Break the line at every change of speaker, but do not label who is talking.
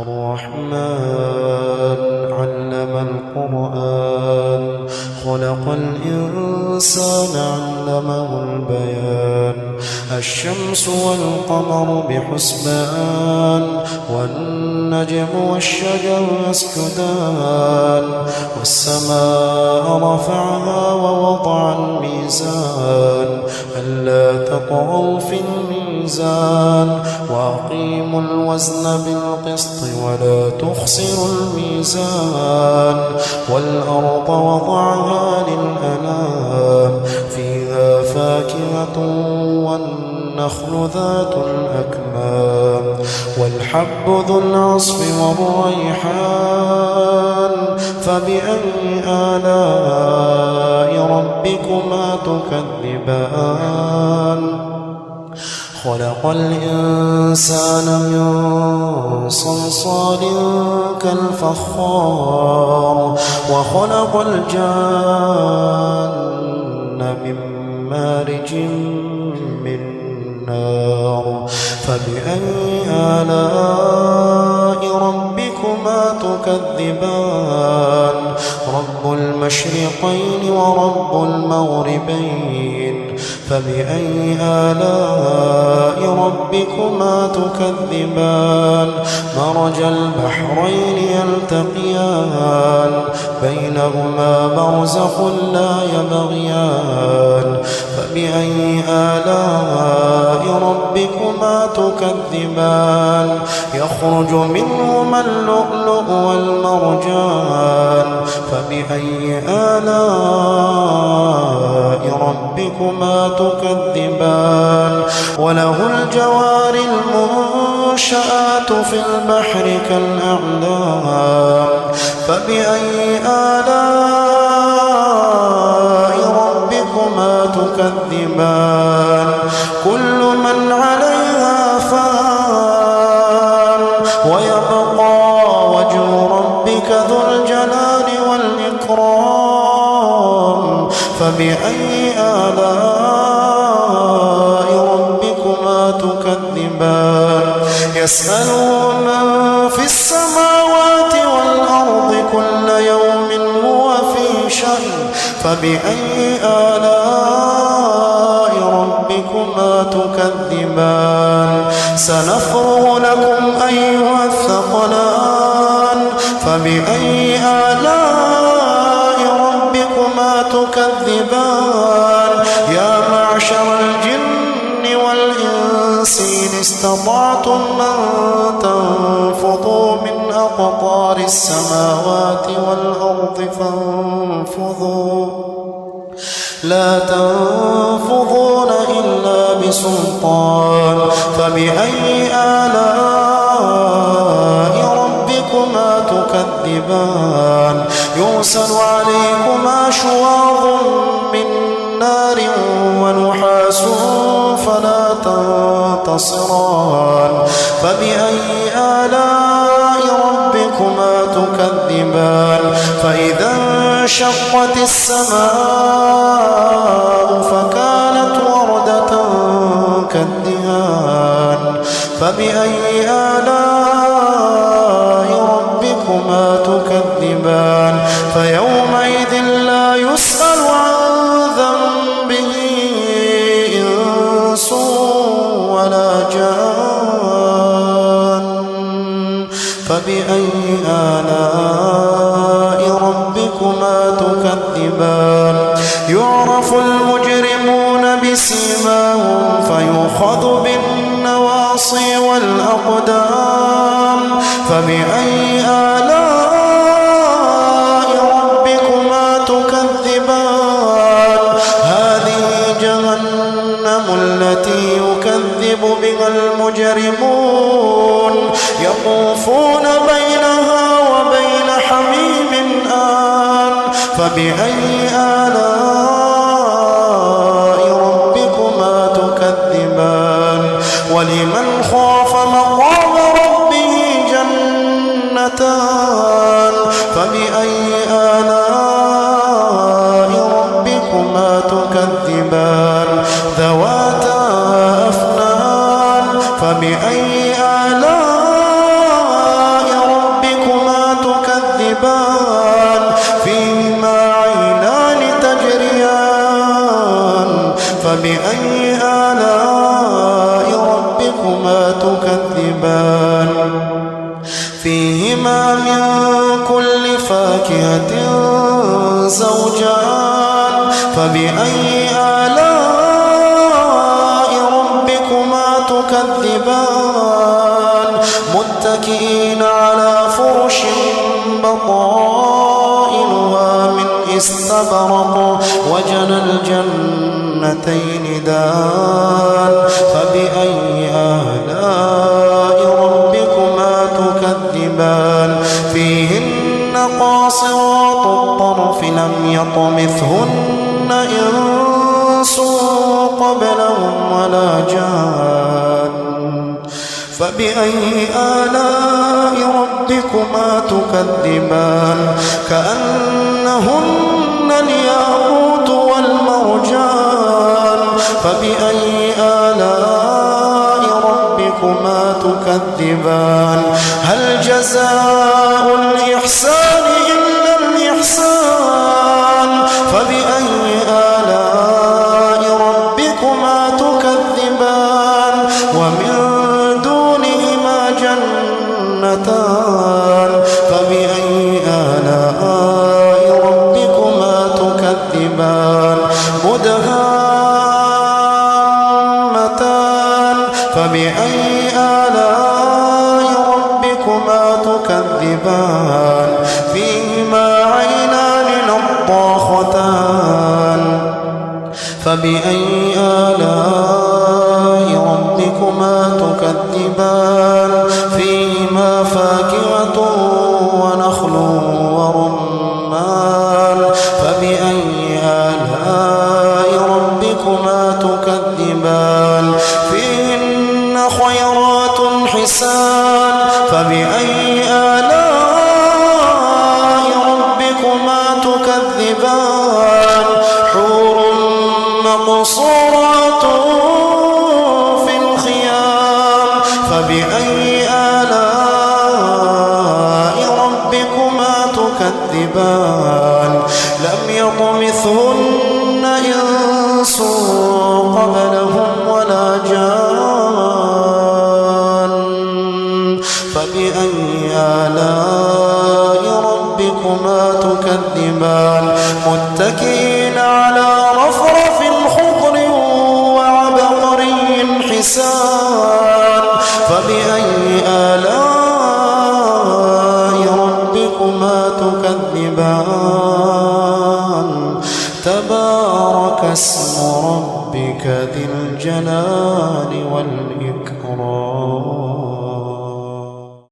الرحمن علم القرآن خلق الإنسان علمه البيان الشمس والقمر بحسبان والنجم والشجر يسجدان والسماء رفعها ووضع الميزان ألا تطغوا في الميزان وأقيموا الوزن بالقسط ولا تخسروا الميزان والأرض وضعها للأنام فيها فاكهة والنخل ذات الأكمام والحب ذو العصف والريحان فبأي آلاء ربكما تكذبان خلق الإنسان من صلصال كالفخار وخلق الجان من مارج من نار فبأي آلاء ربكما تكذبان رب المشرقين ورب المغربين فبأي آلاء ربكما تكذبان مرج البحرين يلتقيان بينهما برزخ لا يبغيان فبأي آلاء ربكما تكذبان يخرج منهما اللؤلؤ والمرجان فبأي آلاء ربكما تكذبان وله الجوار المنشآت في البحر كالأعلام فبأي آلاء ربكما تكذبان كل من عليها فان ويبقى وجه ربك ذو الجلال والإكرام فبأي آلاء ربكما تكذبان يسأله من في السماوات والأرض كل يوم هو في شأن فبأي آلاء ربكما تكذبان سنفرغ لكم أيها الثقلان فبأي آلاء ربكما تكذبان يا معشر الجن والإنس إن استطعتم أن تنفضوا من أقطار السماوات والأرض فانفضوا لا تنفضون إلا بسلطان فبأي آلاء ربكما تكذبان يرسل عليكما شواظ من نار ونحاس فلا تنتصران فبأي آلاء ربكما تكذبان فإذا انشقت السماء فكانت وردة كالدهان فبأي آلاء ربكما تكذبان فيومئذ لا يسأل عن ذنبه إنس ولا جان فبأي آلاء ربكما تكذبان يعرف المجرمون بسيماهم فيؤخذ بالنواصي والأقدام فبأي آلاء ربكما تكذبان هذه جهنم التي يكذب بها المجرمون يطوفون بينها وبين حميم آن فبأي آلاء ربكما تكذبان ولمن خاف مقام ربه جنتان فبأي آلاء ربكما تكذبان ذواتا أفنان فبأي آلاء فيهما من كل فاكهة زوجان فبأي آلاء ربكما تكذبان متكئين على فرش بطائنها من استبرق وجنى الجنتين دان فبأي آلاء ربكما تكذبان فيهن قاصرات الطرف لم يطمثهن إنس قبلهم ولا جان فبأي آلاء ربكما تكذبان كأنهن الياقوت والمرجان فبأي آلاء ربكما تكذبان هل جزاء الإحسان إلا الإحسان فبأي آلاء ربكما تكذبان ومن دونهما جنتان فبأي آلاء ربكما تكذبان مدهامتان فبأي آلاء ربكما تكذبان فيهما عينان نضاختان فبأي آلاء ربكما تكذبان فيهما فاكهة ونخل ورمان فبأي آلاء ربكما تكذبان فيهن خيرات حسان فبأي آلاء ربكما تكذبان حور مقصورات في الخيام فبأي آلاء ربكما تكذبان لم يطمثهن إنس قبلهم ولا جان فبأي آلاء ربكما تكذبان متكئين على رفرف خضر وعبقري حسان فبأي آلاء ربكما تكذبان تبارك اسم ربك ذي الجلال والإكرام